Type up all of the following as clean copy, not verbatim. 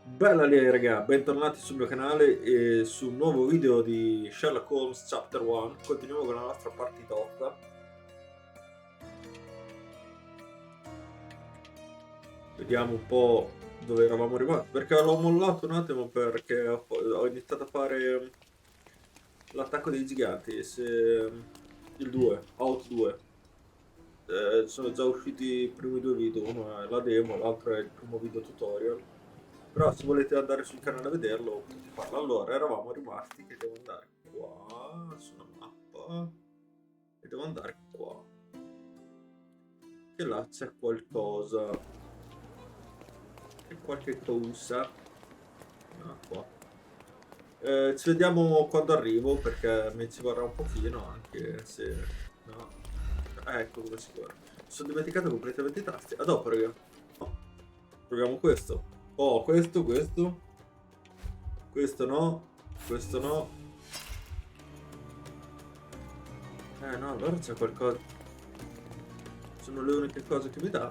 Bella lì raga, bentornati sul mio canale e su un nuovo video di Sherlock Holmes Chapter 1. Continuiamo con la nostra partitotta. Vediamo un po' dove eravamo rimasti, perché l'ho mollato un attimo perché ho iniziato a fare l'attacco dei giganti, il 2, Out 2. Sono già usciti i primi due video, uno è la demo, l'altro è il primo video tutorial. Però se volete andare sul canale a vederlo potete farlo. Allora, eravamo rimasti che devo andare qua sulla mappa e devo andare qua. Che là c'è qualcosa. C'è qualche cosa. Ah, qua. Ci vediamo quando arrivo perché mi ci vorrà un pochino anche se... No. Ecco come si guarda. Mi sono dimenticato completamente i tasti. A dopo, raga. No. Proviamo questo. Oh, questo. Questo no. Questo no. No, allora c'è qualcosa. Sono le uniche cose che mi dà.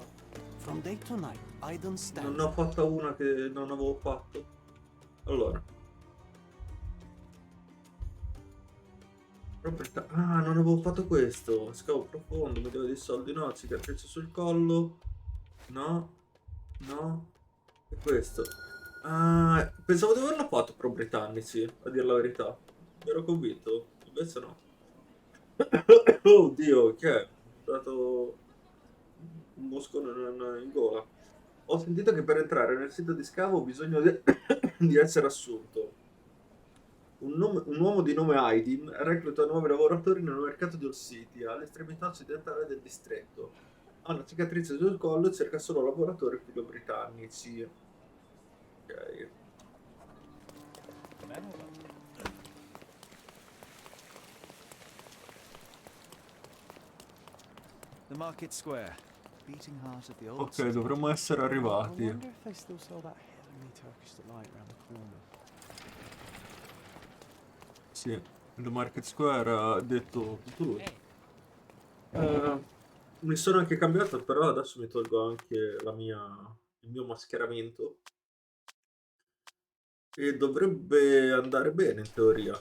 From day to night, I don't stand. Non ne ho fatta una che non avevo fatto. Allora. Ah, non avevo fatto questo. Scavo profondo, mi devo dei soldi. No, cicatrice sul collo. No. No. E questo. Ah, pensavo di averlo fatto pro britannici, a dire la verità. Mi ero convinto. Invece no. Oddio, che è? Mi ha dato un moscone in gola. Ho sentito che per entrare nel sito di scavo ho bisogno di essere assunto. Un uomo di nome Aydin recluta nuovi lavoratori nel mercato di All City, all'estremità occidentale del distretto. Ha una cicatrice sul collo e cerca solo lavoratori filo-britannici. Ok. The market square, beating heart of the old Ok, city. dovremmo essere I arrivati. wonder if they still sell that heavenly Turkish delight around the corner. Sì, il Market Square ha detto tutto lui. Mi sono anche cambiato, però adesso mi tolgo anche il mio mascheramento. E dovrebbe andare bene in teoria.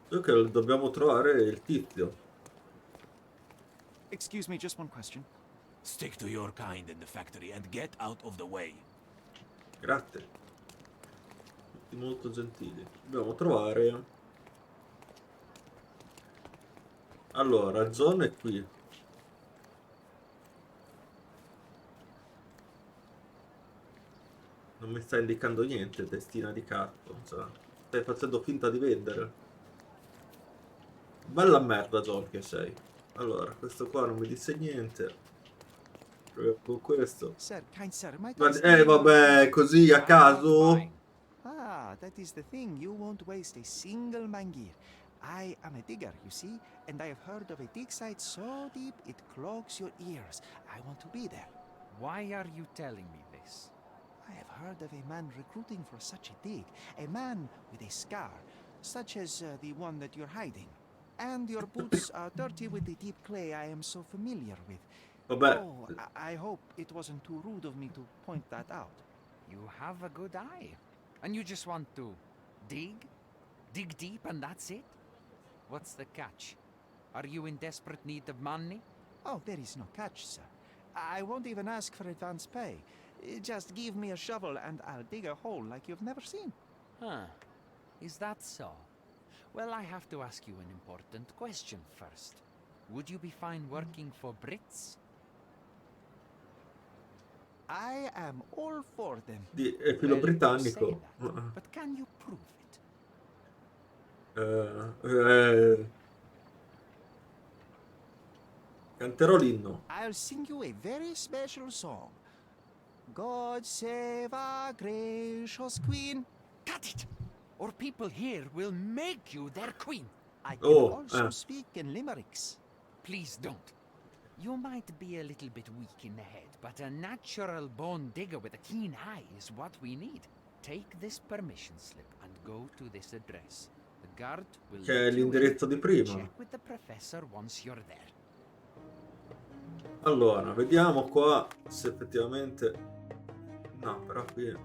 Solo che dobbiamo trovare il tizio. Excuse me, just one question. Stick to your kind in the factory and get out of the way. Grazie. Tutti molto gentili. Dobbiamo trovare... Allora, John è qui. Non mi sta indicando niente, testina di carta. Cioè, stai facendo finta di vendere. Bella merda, John, che sei. Allora, questo qua non mi dice niente. Proviamo con questo. Sir, kind sir, might I steal your Vabbè, così a caso. Ah, that is the thing. You won't waste a single mangir. I am a digger, you see, and I have heard of a dig site so deep it clogs your ears. I want to be there. Why are you telling me this? I have heard of a man recruiting for such a dig, a man with a scar, such as the one that you're hiding. And your boots are dirty with the deep clay I am so familiar with. Vabbè. Oh, I hope it wasn't too rude of me to point that out. You have a good eye. And you just want to dig? Dig deep and that's it? What's the catch? Are you in desperate need of money? Oh, there is no catch, sir. I won't even ask for advance pay. Just give me a shovel and I'll dig a hole like you've never seen. Huh. Is that so? Well, I have to ask you an important question first. Would you be fine working for Brits? I am all for them. È filo Well, you say britannico. that, but can you prove it? Canterò l'inno. I'll sing you a very special song. God save our gracious queen. Cut it! Or people here will make you their queen. I can Oh, also speak in limericks. Please don't. You might be a little bit weak in the head, but a natural born digger with a keen eye is what we need. Take this permission slip and go to this address. The guard will Che è let you in. l'indirizzo di prima. Check with the professor once you're there. Allora, vediamo qua se effettivamente No, però qui...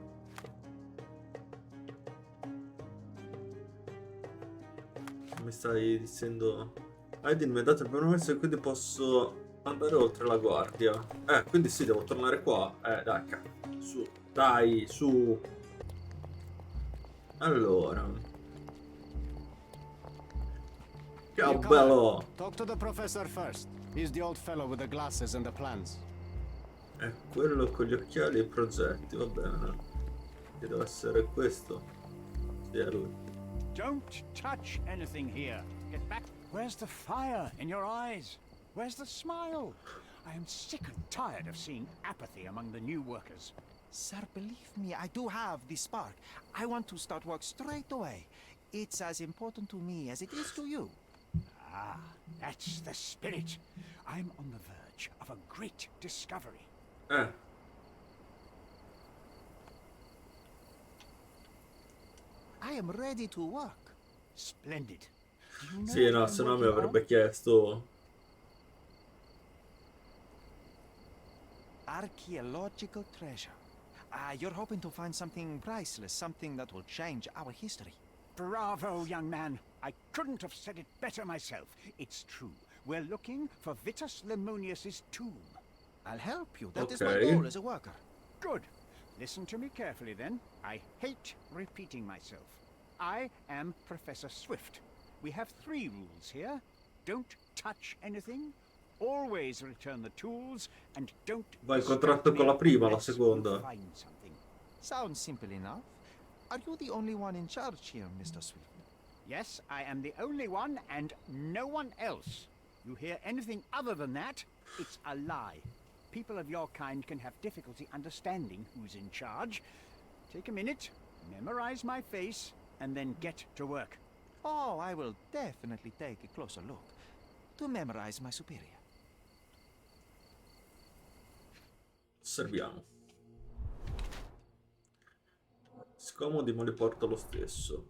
Mi stai dicendo... Aidin mi ha dato il permesso e quindi posso andare oltre la guardia. Quindi sì, devo tornare qua. Dai, su. Dai, su. Allora. Ciao, Newcomer, bello. talk to the professor first. He's the old fellow with the glasses and the plans. È quello con gli occhiali e i progetti, va bene. Che deve essere questo. Sì, è lui. Don't touch anything here. Get back. Where's the fire in your eyes? Where's the smile? I am sick and tired of seeing apathy among the new workers. Sir, believe me, I do have the spark. I want to start work straight away. It's as important to me as it is to you. Ah, that's the spirit. I'm on the verge of a great discovery. I am ready to work. Splendid. Do you know Sì, what no, I'm se no mi working avrebbe on? chiesto... Archaeological treasure. You're hoping to find something priceless, something that will change our history. Bravo, young man. I couldn't have said it better myself. It's true. We're looking for Vitus Lemonius's tomb. I'll help you. That is my Okay. goal as a worker. Good. Listen to me carefully then. I hate repeating myself. I am Professor Swift. We have 3 rules here. Don't touch anything. Always return the tools and don't Va in disturb contratto me con la prima, la unless you seconda. find something. Sounds simple enough. Are you the only one in charge here, Mr. Swift? Yes, I am the only one and no one else. You hear anything other than that, it's a lie. People of your kind can have difficulty understanding who's in charge. Take a minute, memorize my face, and then get to work. Oh, I will definitely take a closer look to memorize my superior. Osserviamo. Scomodi ma li porta lo stesso.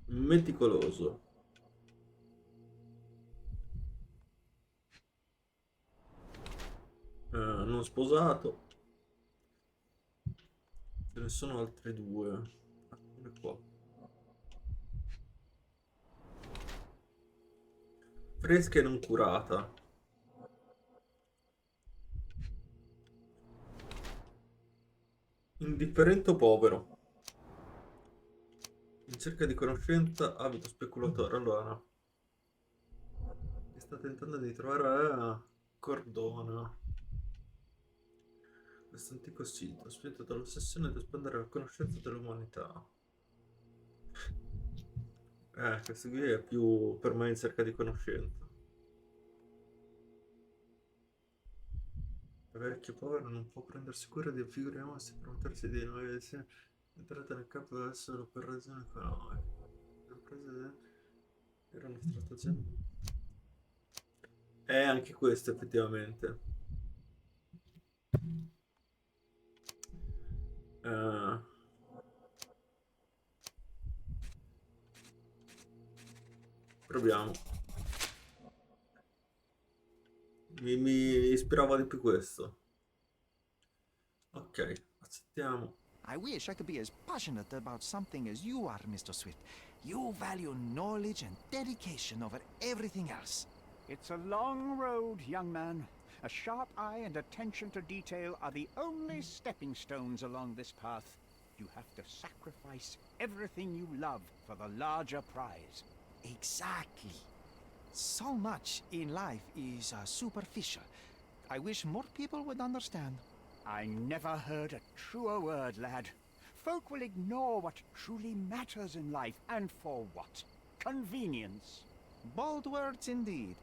Meticoloso. Non sposato. Ce ne sono altri 2. Eccole qua. Fresca e non curata. Indifferente o povero? In cerca di conoscenza, avido speculatore. Allora, che sta tentando di trovare Cordona. Questo antico sito, spinto dall'ossessione di espandere la conoscenza dell'umanità. Questo qui è più per me in cerca di conoscenza. Il vecchio povero non può prendersi cura di figure mostre per mettersi di nuovi desideri. Entrate nel campo deve essere per ragioni economiche. Le imprese erano stratagemmi. Anche questo effettivamente. Proviamo. Mi ispirava di più questo. Ok, accettiamo. I wish I could be as passionate about something as you are, Mr. Swift. You value knowledge and dedication over everything else. It's a long road, young man. A sharp eye and attention to detail are the only stepping stones along this path. You have to sacrifice everything you love for the larger prize. Exactly. So much in life is superficial. I wish more people would understand. I never heard a truer word, lad. Folk will ignore what truly matters in life, and for what? Convenience. Bold words indeed.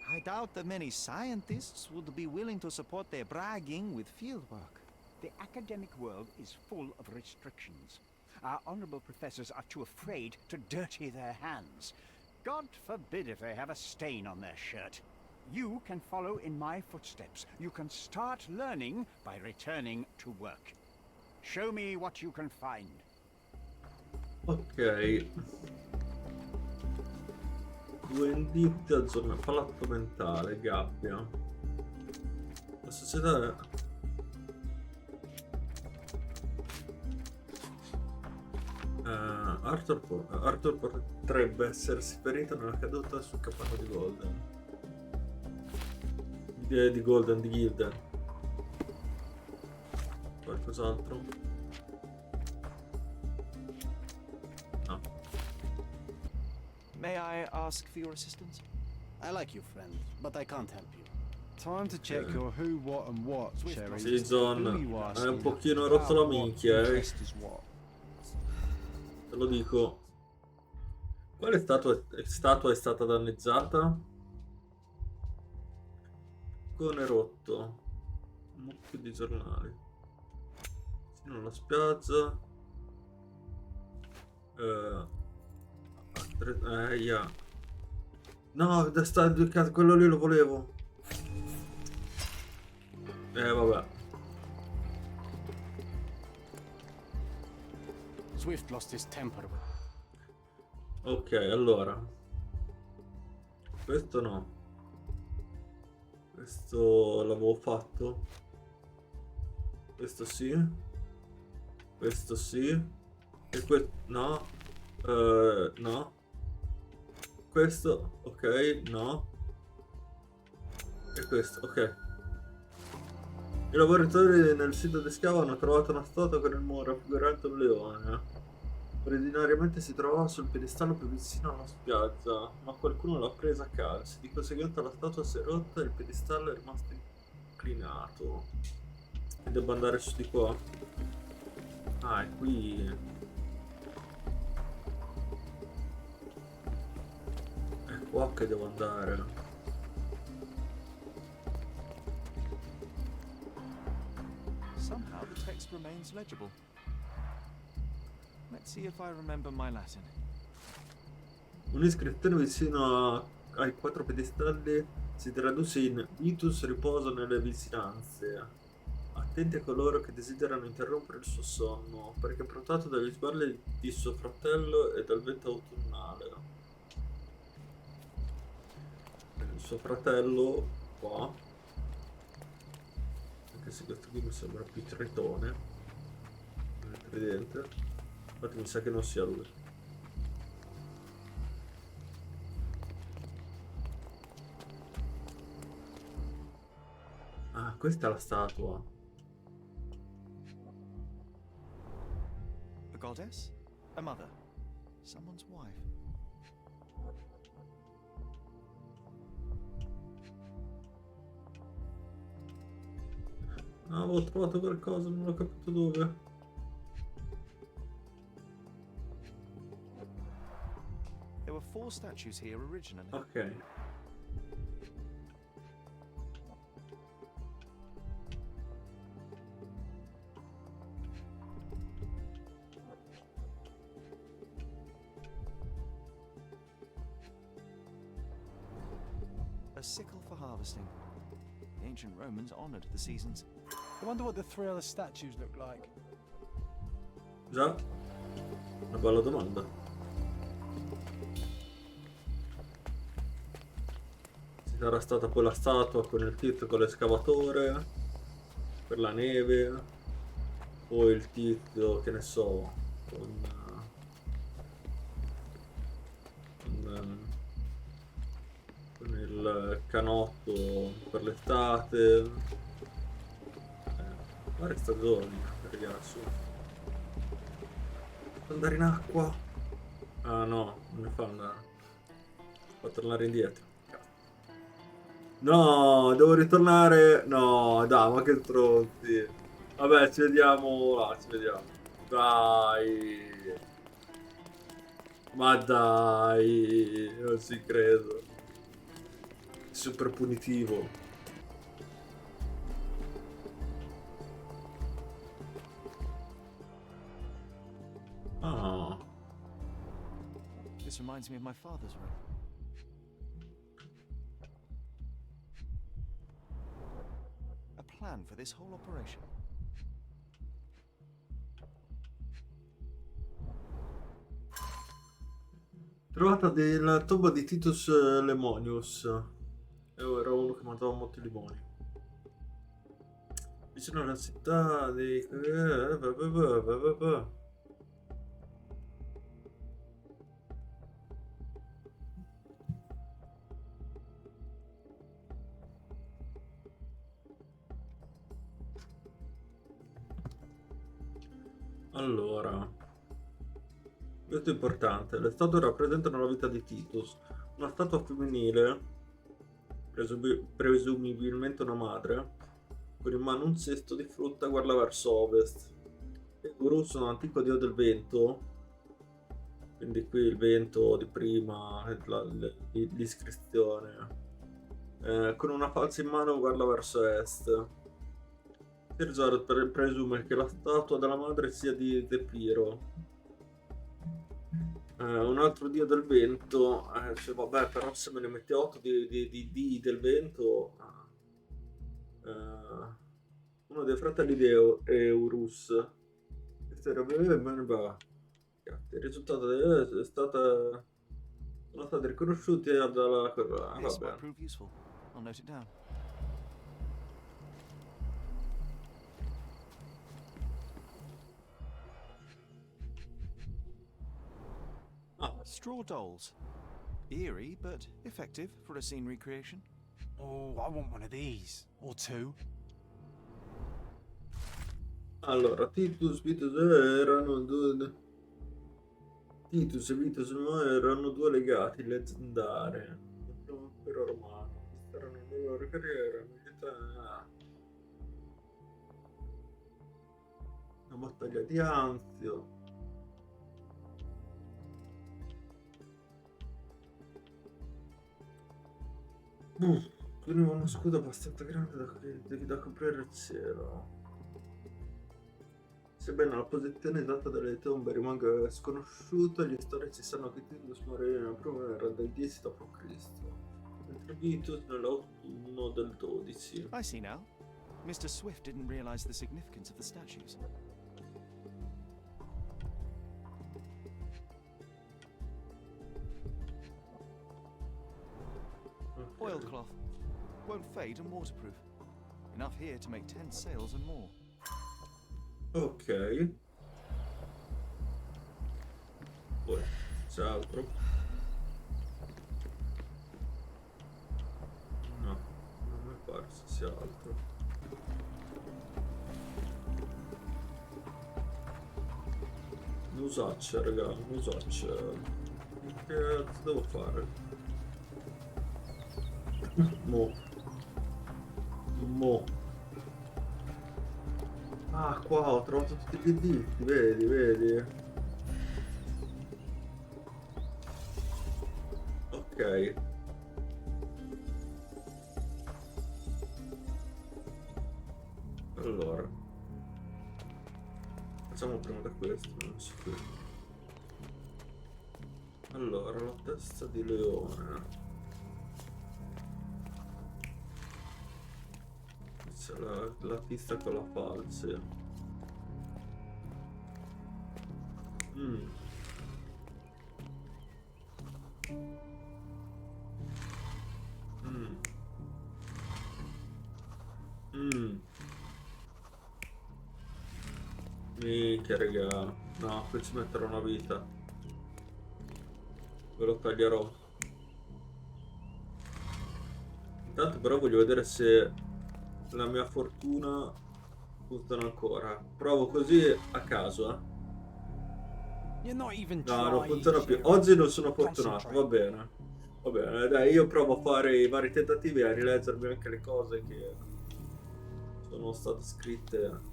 I doubt that many scientists would be willing to support their bragging with fieldwork. The academic world is full of restrictions. Our honorable professors are too afraid to dirty their hands. God forbid if they have a stain on their shirt. You can follow in my footsteps. You can start learning by returning to work. Show me what you can find. Ok. 2 indizi aggiornati. Palazzo mentale, gabbia. La società Arthur potrebbe essersi ferito nella caduta sul capanno di Golden. Di Gilden. Qualcos'altro? No. May I ask for your assistance? I like you, friend, but I can't help you. Time to check your who, what, and what, Cherry. Sì, John, Who you hai asking? un pochino rotto la How, what, minchia, and dressed as what? te lo dico. Quale statua è stata danneggiata? Cone rotto. Un mucchio di giornali. Vicino alla spiaggia. Yeah. No, quello lì lo volevo. Vabbè. Swift lost his temper. Ok, allora. Questo no. Questo l'avevo fatto. Questo sì. Questo sì. E questo no. No. Questo, ok, no. E questo, ok. I lavoratori nel sito di scavo hanno trovato una statua con il muro raffigurante un leone. Originariamente si trovava sul piedistallo più vicino alla spiaggia, ma qualcuno l'ha presa a calci. Di conseguenza la statua si è rotta e il piedistallo è rimasto inclinato. E devo andare su di qua. Ah, è qui. È qua che devo andare. Somehow the text remains legible. Let's see if I remember my Latin. Un'iscrizione vicino ai 4 piedistalli si traduce in Vitus riposa nelle vicinanze. Attenti a coloro che desiderano interrompere il suo sonno, perché portato dagli sballi di suo fratello e dal vento autunnale. Il suo fratello qua, anche se questo qui mi sembra più tritone, il tridente, infatti mi sa che non sia lui. Ah, questa è la statua. A goddess? A mother? Someone's wife? Ah, avevo trovato qualcosa, non ho capito dove. There were 4 statues here originally. Ok. A sickle for harvesting. The ancient Romans honored the seasons. I wonder what the 3 other statues look like. Già, una bella domanda. Ci sarà stata poi la statua con il tizio con l'escavatore per la neve, poi il tizio, che ne so, con il canotto per l'estate, varie stagioni per arrivare su. Andare in acqua. Ah no, non mi fa andare. Fa tornare indietro. No, devo ritornare. No, dai, ma che stronzi. Vabbè, ci vediamo là, ci vediamo. Dai. Ma dai, non ci credo. Super punitivo. Ah. This reminds me of my father's room. A plan for this whole operation. Trovata della tomba di Titus Lemonius. Era uno che mangiava molti limoni. Vicino alla città di... Allora, questo è importante. Le statue rappresentano la vita di Titus. Una statua femminile, presumibilmente una madre, con in mano un cesto di frutta, guarda verso ovest. E Urus, un antico dio del vento, quindi qui il vento di prima, l'iscrizione, con una falce in mano guarda verso est. Terzaro presume che la statua della madre sia di Zepiro. Un altro dio del vento, cioè, vabbè, però se me ne mette 8 di del vento, uno dei fratelli di Eurus. Il risultato è stata, sono stati riconosciuti dalla corona. This Va might bene. prove useful. I'll note it down. Straw dolls. Eerie, but effective for a scene recreation. Oh, I want one of these. Or two. Allora, Titus e Vitus erano due legati leggendari. Un impero romano. Iniziarono la loro carriera militare. La battaglia di Anzio. Teneva uno scudo abbastanza grande da coprire il cielo. Sebbene la posizione esatta delle tombe rimanga sconosciuta, gli storici sanno che Titus morì nella primavera del 10 d.C., mentre Vitus nell'autunno del 12. I see now. Mr. Swift didn't realize the significance of the statues. Oilcloth. Won't fade and waterproof. Enough here to make 10 sails and more. Ok. Poi c'è altro? No, non mi pare ci sia altro. L'usaccia, raga, l'usaccia. Che cazzo devo fare? Mo. Ah, qua ho trovato tutti gli indizi, vedi. Ok. Allora. Facciamo prima da questo, non so più. Allora, la testa di leone. C'è la tista con la falce. Minchia, raga. No, qui ci metterò una vita. Ve lo taglierò. Intanto però voglio vedere se la mia fortuna funziona ancora. Provo così a caso, eh. You're not even No, non trying, funziona più. Sheriff. Oggi non sono fortunato, Concentrate. va bene. Va bene, dai, io provo a fare i vari tentativi e a rileggermi anche le cose che sono state scritte.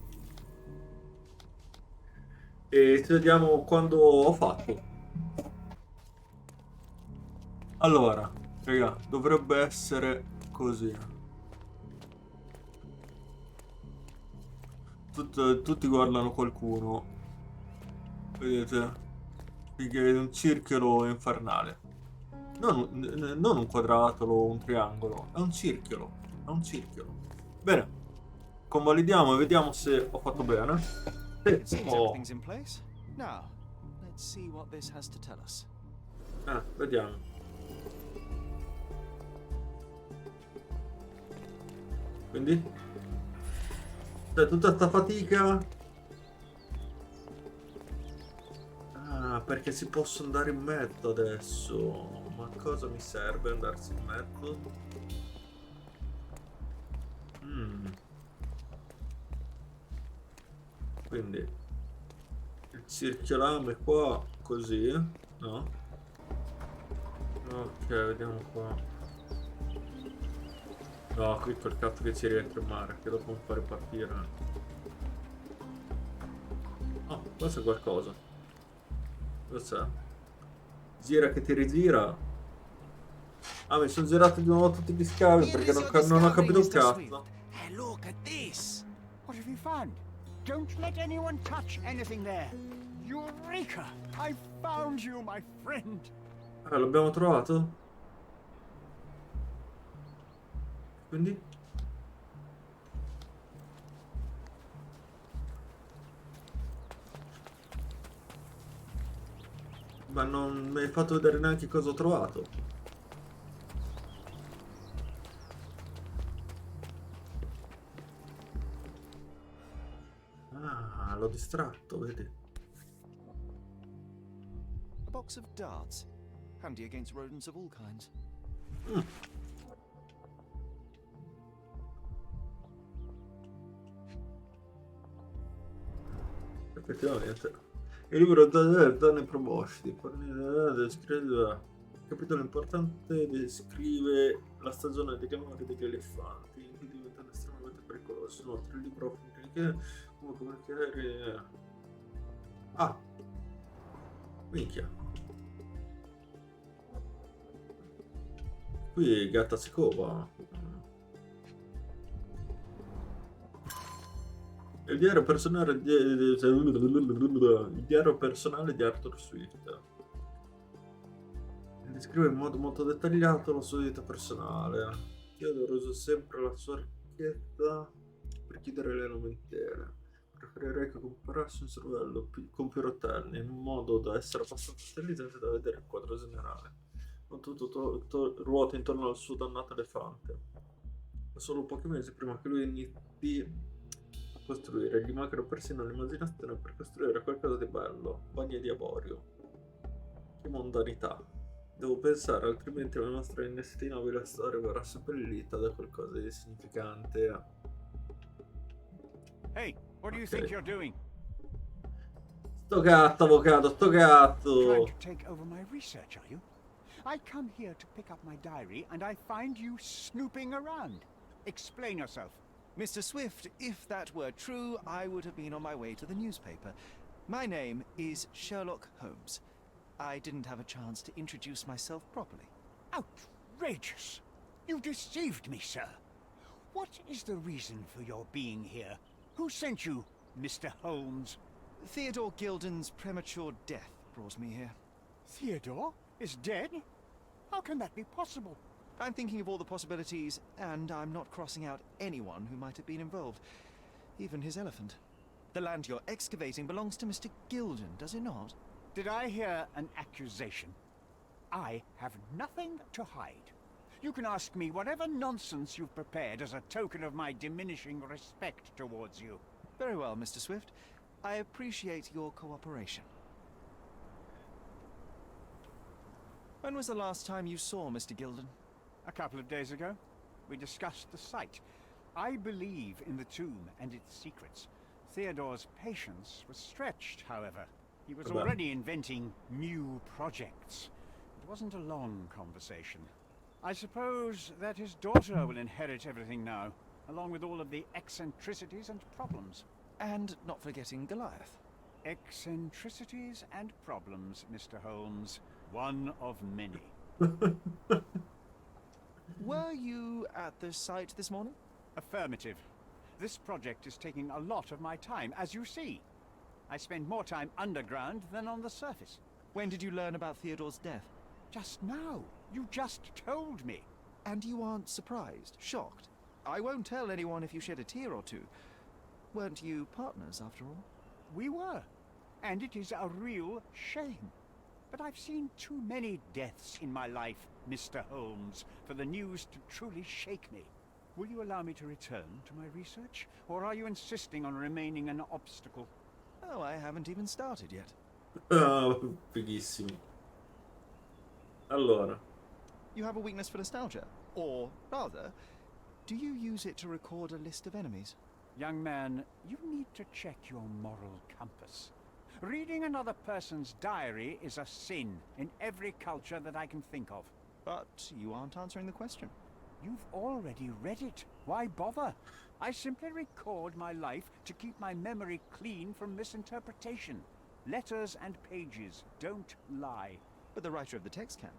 E ci vediamo quando ho fatto. Allora, raga, dovrebbe essere così. Tutti guardano qualcuno. Vedete? Che è un circolo infernale. Non un quadratolo o un triangolo, è un circolo. È un circolo. Bene. Convalidiamo e vediamo se ho fatto bene. It seems Oh. everything's in place. Now, let's see what this has to tell us. Vediamo. Quindi? Cioè, tutta sta fatica. Perché si posso andare in mezzo adesso. Ma cosa mi serve andarsi in mezzo? Quindi circolame qua, così, no? Ok, vediamo qua. No, qui col cazzo che ci rientra in mare, che dopo non fa ripartire. Oh, questo è qualcosa. Cos'è? Gira che ti rigira. Ah, mi sono girati di nuovo tutti gli scavi Here perché is your non ho discovery, capito un Mr. Swift. cazzo. Hey, look at this. What have you found? Don't let anyone touch anything there. Eureka! I found you, my friend. L'abbiamo trovato? Quindi? Ma non mi hai fatto vedere neanche cosa ho trovato. Ah, l'ho distratto, vedi? A box of darts. Handy against rodents of all kinds. Effettivamente. Il libro Danne Proboscidi, descrive. Il capitolo importante descrive la stagione dei camori degli elefanti, che diventano estremamente pericolosi. Inoltre il libro che come comunicare. Ah! Minchia. Qui gatta si cova. Il diario personale il diario personale di Arthur Swift. Descrive in modo molto dettagliato la sua vita personale. Theodore usa sempre la sua archietta per chiudere le lamentele. Preferirei che comparassi un cervello con più rotelli, in modo da essere abbastanza intelligente da vedere il quadro generale. Non tutto ruota intorno al suo dannato elefante. Solo pochi mesi prima che lui inizi a costruire, gli mancano persino l'immaginazione per costruire qualcosa di bello, bagni di avorio. Che mondanità. Devo pensare, altrimenti la nostra inestimabile storia verrà seppellita da qualcosa di significante. Hey, what do you think you're doing? Sto gatto, avvocato, sto gatto! Trying to take over my research, are you? I come here to pick up my diary and I find you snooping around. Explain yourself. Mr. Swift, if that were true, I would have been on my way to the newspaper. My name is Sherlock Holmes. I didn't have a chance to introduce myself properly. Outrageous! You deceived me, sir. What is the reason for your being here? Who sent you, Mr. Holmes? Theodore Gilden's premature death brought me here. Theodore is dead? How can that be possible? I'm thinking of all the possibilities, and I'm not crossing out anyone who might have been involved. Even his elephant. The land you're excavating belongs to Mr. Gilden, does it not? Did I hear an accusation? I have nothing to hide. You can ask me whatever nonsense you've prepared as a token of my diminishing respect towards you. Very well, Mr. Swift. I appreciate your cooperation. When was the last time you saw Mr. Gilden? A couple of days ago, we discussed the site. I believe in the tomb and its secrets. Theodore's patience was stretched, however. He was already inventing new projects. It wasn't a long conversation. I suppose that his daughter will inherit everything now, along with all of the eccentricities and problems. And not forgetting Goliath. Eccentricities and problems, Mr. Holmes. One of many. Were you at the site this morning? Affirmative. This project is taking a lot of my time, as you see. I spend more time underground than on the surface. When did you learn about Theodore's death? Just now. You just told me. And you aren't surprised, shocked? I won't tell anyone if you shed a tear or two. Weren't you partners, after all? We were. And it is a real shame. But I've seen too many deaths in my life, Mr. Holmes, for the news to truly shake me. Will you allow me to return to my research? Or are you insisting on remaining an obstacle? Oh, I haven't even started yet. Oh, fighissimo. Allora. You have a weakness for nostalgia? Or, rather, do you use it to record a list of enemies? Young man, you need to check your moral compass. Reading another person's diary is a sin in every culture that I can think of. But you aren't answering the question. You've already read it. Why bother? I simply record my life to keep my memory clean from misinterpretation. Letters and pages don't lie. But the writer of the text can.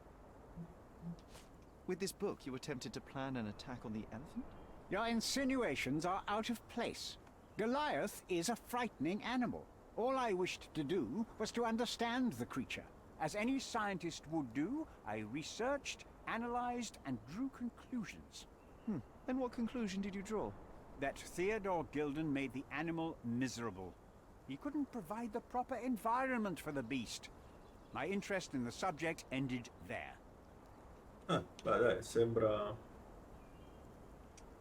With this book, you attempted to plan an attack on the elephant? Your insinuations are out of place. Goliath is a frightening animal. All I wished to do was to understand the creature. As any scientist would do, I researched, analyzed, and drew conclusions. And what conclusion did you draw? That Theodore Gilden made the animal miserable. He couldn't provide the proper environment for the beast. My interest in the subject ended there. Beh, dai, sembra...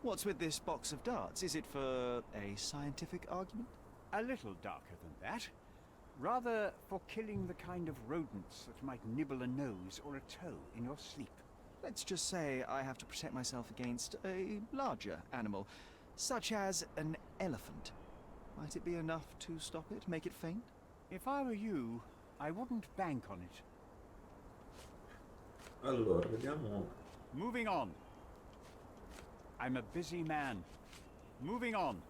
What's with this box of darts? Is it for a scientific argument? A little darker than that. Rather for killing the kind of rodents that might nibble a nose or a toe in your sleep. Let's just say I have to protect myself against a larger animal, such as an elephant. Might it be enough to stop it, make it faint? If I were you, I wouldn't bank on it. Allora, vediamo... Moving on. I'm a busy man. Moving on.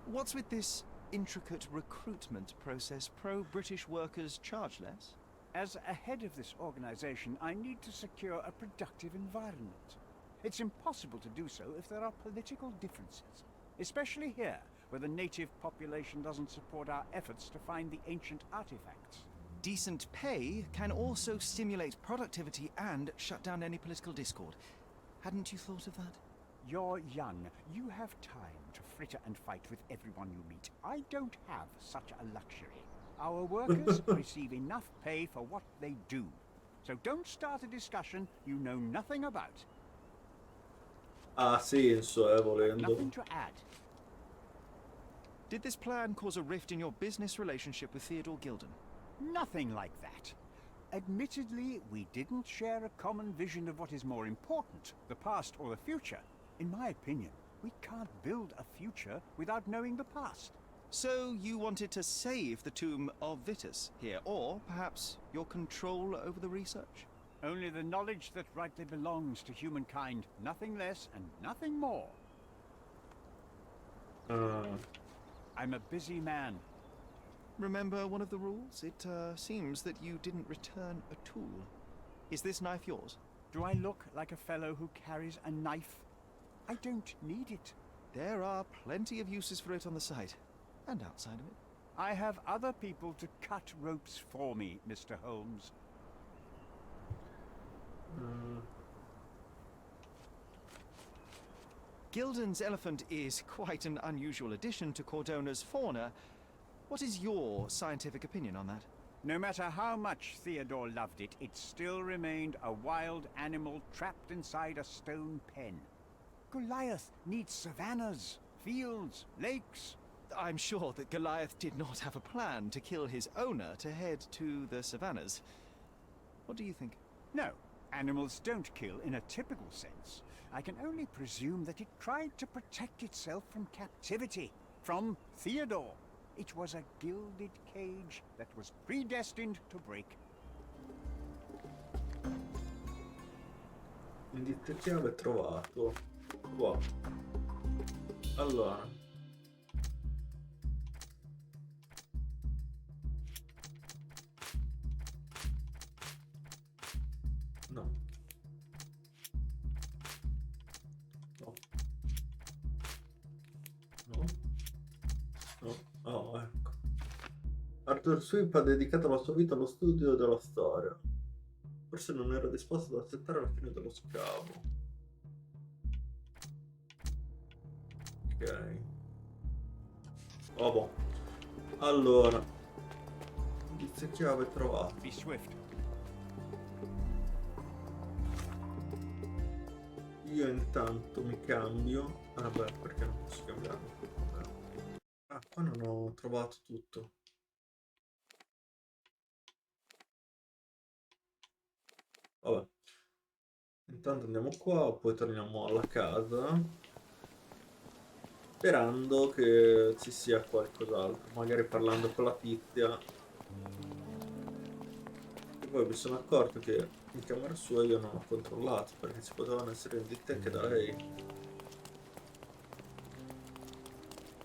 What's with this intricate recruitment process? Pro-British workers charge less? As a head of this organization, I need to secure a productive environment. It's impossible to do so if there are political differences, especially here, where the native population doesn't support our efforts to find the ancient artifacts. Decent pay can also stimulate productivity and shut down any political discord. Hadn't you thought of that? You're young. You have time to fritter and fight with everyone you meet. I don't have such a luxury. Our workers receive enough pay for what they do. So don't start a discussion you know nothing about. Ha senso, volendo. Nothing to add. Did this plan cause a rift in your business relationship with Theodore Gilden? Nothing like that. Admittedly, we didn't share a common vision of what is more important, the past or the future. In my opinion, we can't build a future without knowing the past. So you wanted to save the tomb of Vitus here, or perhaps your control over the research? Only the knowledge that rightly belongs to humankind, nothing less and nothing more. I'm a busy man. Remember one of the rules? It seems that you didn't return a tool. Is this knife yours? Do I look like a fellow who carries a knife? I don't need it. There are plenty of uses for it on the site, and outside of it. I have other people to cut ropes for me, Mr. Holmes. Gilden's elephant is quite an unusual addition to Cordona's fauna. What is your scientific opinion on that? No matter how much Theodore loved it, it still remained a wild animal trapped inside a stone pen. Goliath needs savannas, fields, lakes. I'm sure that Goliath did not have a plan to kill his owner to head to the savannas. What do you think? No, animals don't kill in a typical sense. I can only presume that it tried to protect itself from captivity, from Theodore. It was a gilded cage that was predestined to break. Indizio chiave trovato. Qua. Allora. No. No. No. No. Oh, ecco. Arthur Sweep ha dedicato la sua vita allo studio della storia. Forse non era disposto ad accettare la fine dello scavo. Ok. Oh, boh. Allora. Indizio chiave trovato. Be swift. Io intanto mi cambio. Ah beh, perché non posso cambiarmi? Ah, qua non ho trovato tutto. Vabbè. Intanto andiamo qua, poi torniamo alla casa. Sperando che ci sia qualcos'altro. Magari parlando con la tizia E poi mi sono accorto che in camera sua io non ho controllato, perché ci potevano essere indizi anche da lei.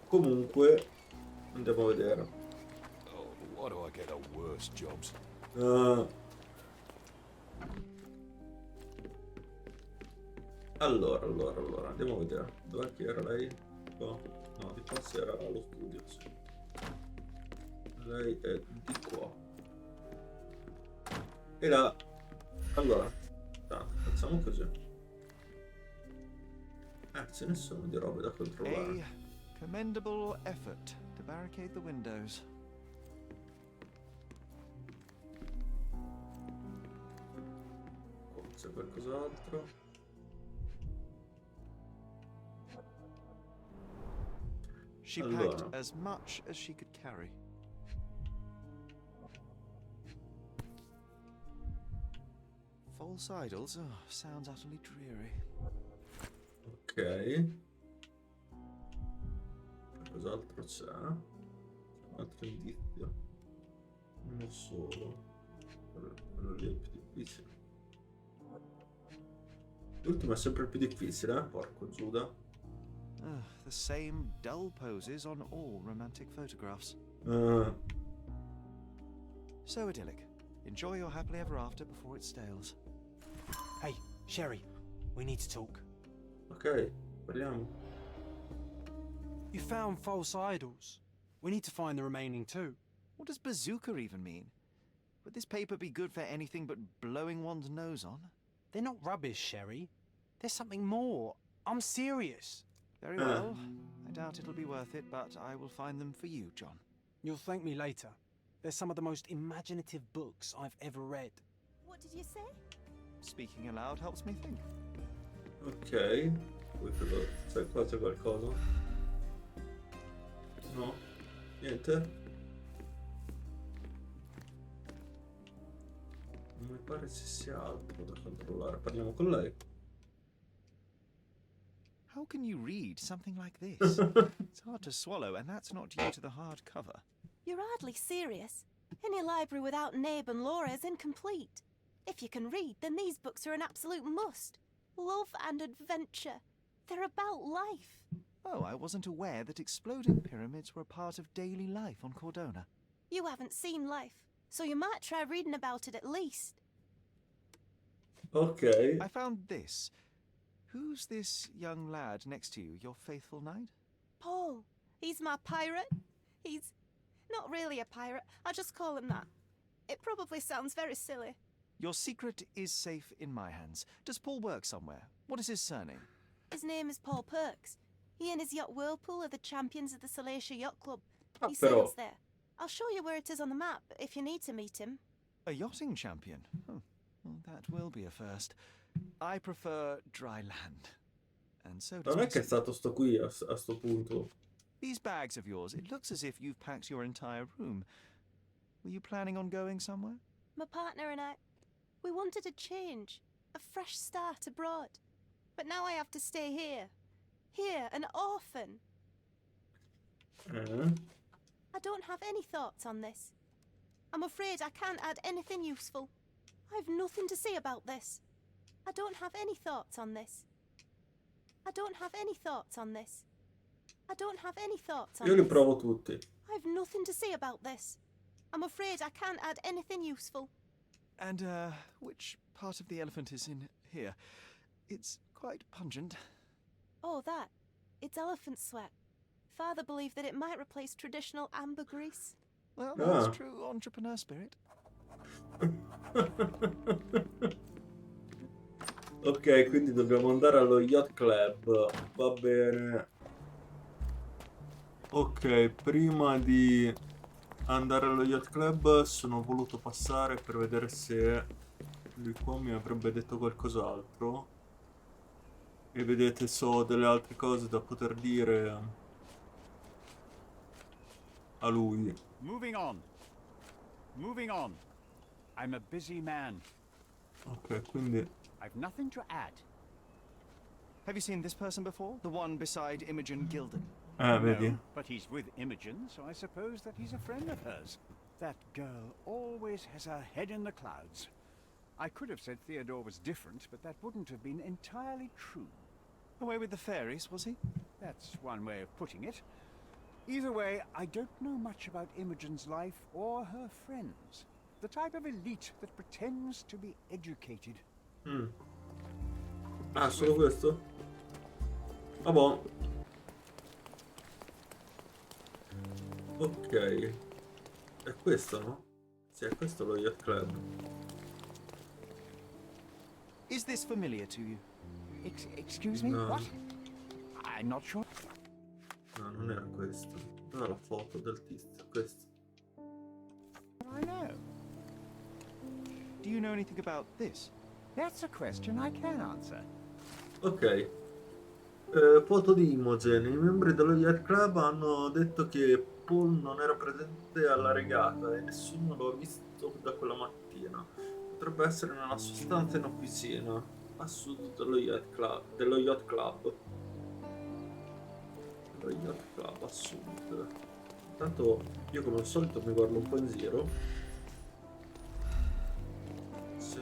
Comunque, andiamo a vedere. Oh, why do I get the worst jobs? Eh, allora, andiamo a vedere. Dov'è che era lei? Qua? No, di qua si era allo studio, sì. Lei è di qua. E là. Allora, facciamo così. Ce ne sono di robe da controllare. A commendable effort to barricade the windows. Oh, c'è qualcos'altro. She Allora. packed as much as she could carry. False idols? Oh, sounds utterly dreary. Ok. Cos'altro c'è? Un altro indizio. Uno solo. Quello lì è il più difficile. L'ultimo è sempre il più difficile, eh? Porco Giuda. The same dull poses on all romantic photographs. So idyllic. Enjoy your happily ever after before it stales. Hey, Sherry, we need to talk. Ok, parliamo. You found false idols. We need to find the remaining two. What does bazooka even mean? Would this paper be good for anything but blowing one's nose on? They're not rubbish, Sherry. There's something more. I'm serious. Very well. I doubt it'll be worth it, but I will find them for you, John. You'll thank me later. They're some of the most imaginative books I've ever read. What did you say? Speaking aloud helps me think. Ok. Poi credo. Sai qua c'è qualcosa? No? Niente? Non mi pare ci sia altro da controllare. Parliamo con lei. How can you read something like this? It's hard to swallow, and that's not due to the hard cover. You're hardly serious. Any library without Nabe and Laura is incomplete. If you can read, then these books are an absolute must. Love and adventure. They're about life. Oh, I wasn't aware that exploding pyramids were a part of daily life on Cordona. You haven't seen life, so you might try reading about it at least. Ok. I found this. Who's this young lad next to you, your faithful knight? Paul. He's my pirate. He's not really a pirate. I just call him that. It probably sounds very silly. Your secret is safe in my hands. Does Paul work somewhere? What is his surname? His name is Paul Perks. He and his yacht Whirlpool are the champions of the Salacia Yacht Club. Ah, He però. sails there. I'll show you where it is on the map if you need to meet him. A yachting champion? Oh, well, that will be a first. I prefer dry land. And so does Non my è che è sister. stato sto qui a sto punto. These bags of yours, it looks as if you've packed your entire room. Were you planning on going somewhere? My partner and I, we wanted a change, a fresh start abroad. But now I have to stay here. Here, an orphan. I don't have any thoughts on this. I'm afraid I can't add anything useful. I've nothing to say about this. I don't have any thoughts on this. I don't have any thoughts on this. I don't have any thoughts on Io li this. provo tutti. I've nothing to say about this. I'm afraid I can't add anything useful. And, which part of the elephant is in here? It's quite pungent. Oh, that. It's elephant sweat. Father believed that it might replace traditional ambergris. Well, that's Ah. true entrepreneur spirit. Ok, quindi dobbiamo andare allo Yacht Club. Va bene. Ok, prima di andare allo Yacht Club sono voluto passare per vedere se lui qua mi avrebbe detto qualcos'altro. E vedete, so delle altre cose da poter dire a lui. Moving on. Moving on. I'm a busy man. Ok, quindi I've nothing to add. Have you seen this person before? The one beside Imogen Gilden? vedi. No, but he's with Imogen, so I suppose that he's a friend of hers. That girl always has her head in the clouds. I could have said Theodore was different, but that wouldn't have been entirely true. Away with the fairies, was he? That's one way of putting it. Either way, I don't know much about Imogen's life or her friends. The type of elite that pretends to be educated. Ah, solo questo? Ah, boh. Ok. È questo, no? Sì, è questo lo Yacht Club. Is this familiar to you? Excuse me? No. What? I'm not sure. No, non era questo. Dov'è la foto del tizio? Questo. I know. Do you know anything about this? That's a question I can answer. Ok. Foto di Imogen. I membri dello Yacht Club hanno detto che Paul non era presente alla regata e nessuno lo ha visto da quella mattina. Potrebbe essere nella sua stanza in officina, a sud dello Yacht Club. Dello Yacht Club. Dello Yacht Club, a sud. Intanto io come al solito mi guardo un po' in giro. Sì.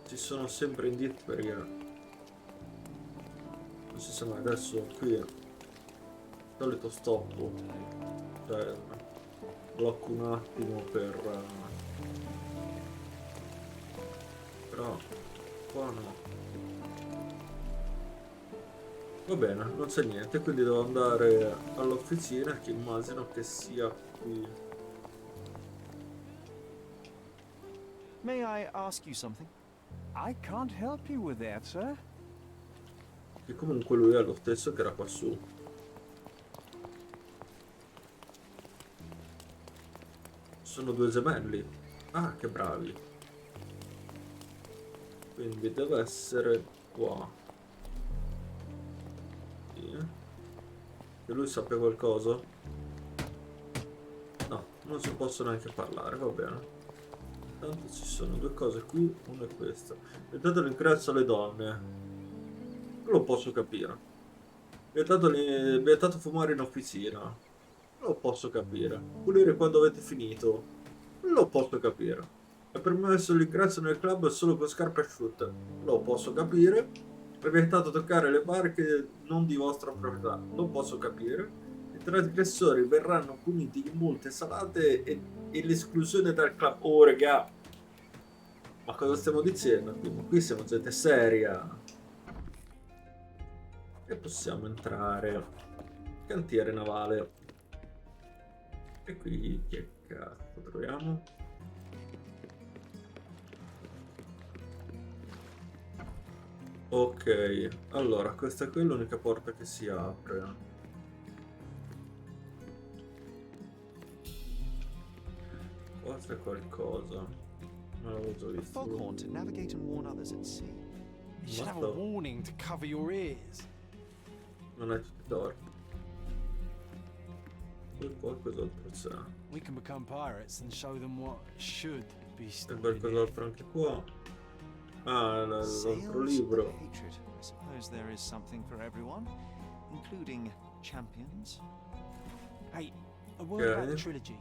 Ci sono sempre indizi perché... Non si sa mai, adesso qui solito stoppo, cioè blocco un attimo per però qua no. Va bene, non c'è niente, quindi devo andare all'officina che immagino che sia qui. May I ask you something? I can't help you with that, sir. Che comunque lui è lo stesso che era qua su. Sono due gemelli. Ah, che bravi. Quindi deve essere qua. Sì. Che lui sappia qualcosa? No, non si possono neanche parlare, va bene. Intanto ci sono due cose qui, una è questa. Dato l'ingresso alle donne. Non lo posso capire. Vietato fumare in officina. Non lo posso capire. Pulire quando avete finito. Non lo posso capire. È permesso l'ingresso nel club solo con scarpe asciutte. Non lo posso capire. È vietato toccare le barche non di vostra proprietà. Non posso capire. I trasgressori verranno puniti in multe salate e l'esclusione dal club. Oh, regà. Ma cosa stiamo dicendo? Qui siamo gente seria. E possiamo entrare. Cantiere navale. E qui che cazzo troviamo? Ok, allora questa qui è l'unica porta che si apre. Qua c'è qualcosa. Non l'avevo già A visto. foghorn to navigate and warn others at sea. You should have a warning to cover your ears. Non è tutti torti. E qua cos'altro c'è? We can become pirates and show them what should be C'è stored in here. qualcos'altro anche qua. Ah, l'altro Sails libro. of hatred. I suppose there is something for everyone, including champions. Hey, a word about the Okay. trilogy.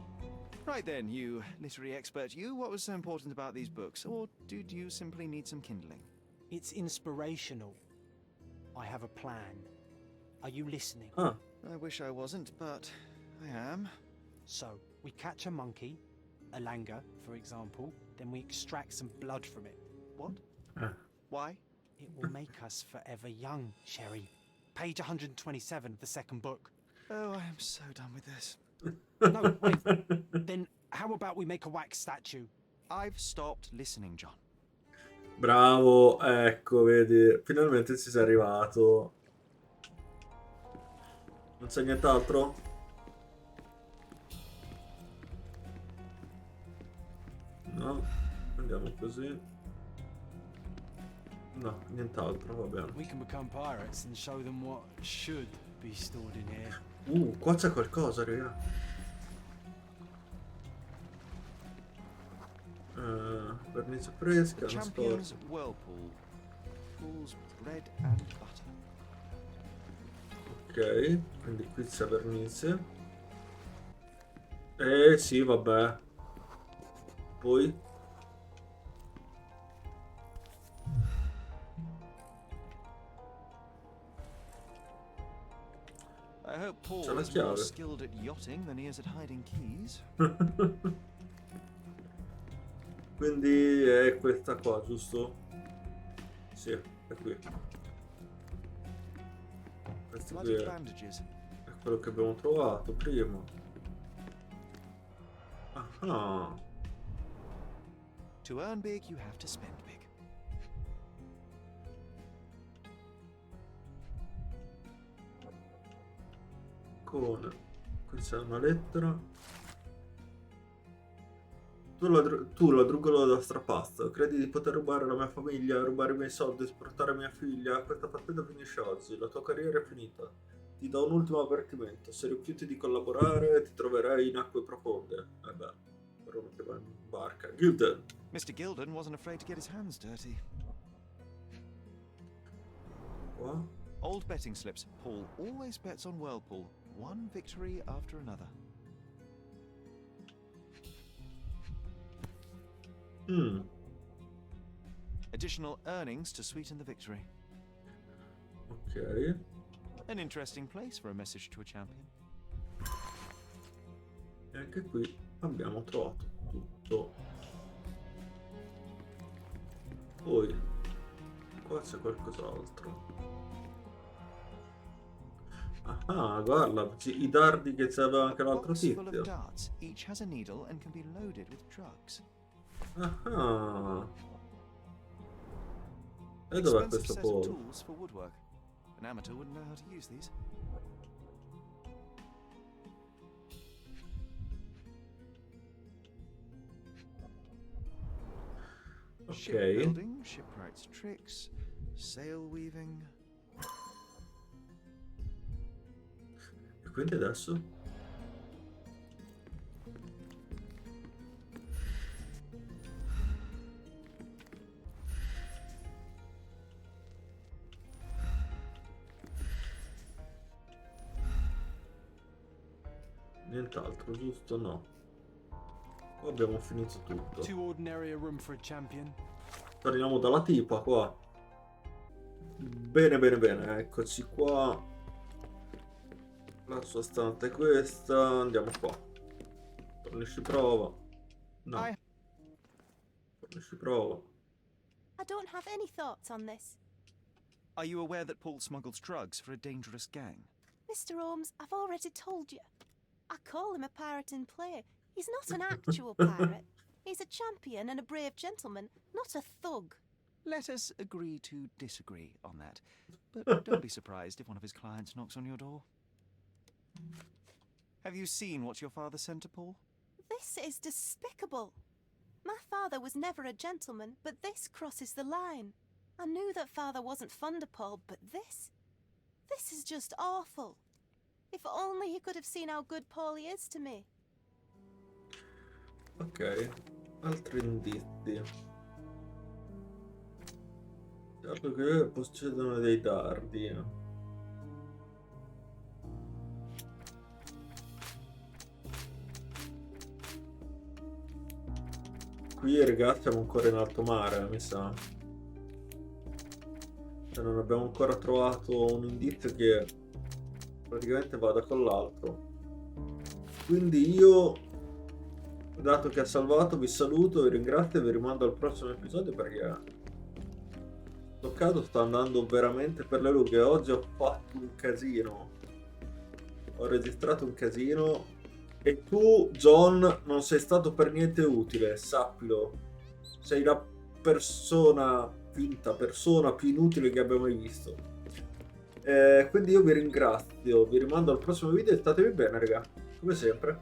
Right then, you literary expert, you, what was so important about these books? Or did you simply need some kindling? It's inspirational. I have a plan. Are you listening? Ah, I wish I wasn't, but I am. So, we catch a monkey, a langur, for example, then we extract some blood from it. What? eh. Why? It will make us forever young, Sherry. Page 127 of the second book. Oh, I am so done with this. No, wait. Then how about we make a wax statue? I've stopped listening, John. Bravo, ecco, vedi, finalmente ci sei arrivato. Non c'è nient'altro? No, andiamo così. No, nient'altro, va bene. We can become pirates and show them what should be stored in here. Qua c'è qualcosa, raga. Vernice fresca, una Champions scorta. Whirlpool. Pool's bread and butter. Ok, quindi qui c'è vernice. Sì, vabbè. Poi? I hope C'è Paul la is more chiave. skilled at yachting than he is at hiding keys. Quindi è questa qua, giusto? Sì, è qui. Questo qui Bloody è bandages. quello che abbiamo trovato prima. Ah, To earn big, you have to spend big. con... Qui c'è una lettera. Tu ladruggolo da strapazzo, credi di poter rubare la mia famiglia, rubare i miei soldi, sfruttare mia figlia? Questa partita finisce oggi, la tua carriera è finita. Ti do un ultimo avvertimento, se rifiuti di collaborare ti troverai in acque profonde. Beh, per uno che va in barca. Gilden. Mr. Gilden wasn't afraid to get his hands dirty. Qua? Old betting slips. Paul always bets on Whirlpool. One victory after another. Additional earnings to sweeten the victory. Ok. An interesting place for a message to a champion. E anche qui abbiamo trovato tutto. Poi qua c'è qualcos'altro. Ah, guarda, i dardi che c'aveva anche l'altro Box full of tizio. darts. Each has a needle and can be loaded with drugs. Ah. E dov'è Expensive questo set of Paul? tools for woodwork. An amateur wouldn't know how to use these. Ok. Shipbuilding, shipwright's tricks, sail weaving. E quindi adesso? Nient'altro, giusto? No. Qua abbiamo finito tutto. Too ordinary a room for a champion. Torniamo dalla tipa qua. Bene, bene, bene. Eccoci qua. La sua stanza è questa. Andiamo qua. Fornisci prova. No. Fornisci prova. I don't have any thoughts on this. Are you aware that Paul smuggles drugs for a dangerous gang? Mr. Holmes, I've already told you. I call him a pirate in play. He's not an actual pirate. He's a champion and a brave gentleman, not a thug. Let us agree to disagree on that. But don't be surprised if one of his clients knocks on your door. Have you seen what your father sent to Paul? This is despicable. My father was never a gentleman, but this crosses the line. I knew that father wasn't fond of Paul, but this is just awful. If only he could have seen how good Paulie is to me. Ok. Altri indizi. Certo che possiedono dei dardi. Qui ragazzi siamo ancora in alto mare, mi sa. Cioè, non abbiamo ancora trovato un indizio che praticamente vada con l'altro. Quindi io, dato che ha salvato, vi saluto, vi ringrazio e vi rimando al prossimo episodio perché sto caso sta andando veramente per le lunghe. Oggi ho fatto un casino. Ho registrato un casino. E tu, John, non sei stato per niente utile, sappilo. Sei la finta persona più inutile che abbia mai visto. Quindi io vi ringrazio, vi rimando al prossimo video e statevi bene, raga, come sempre.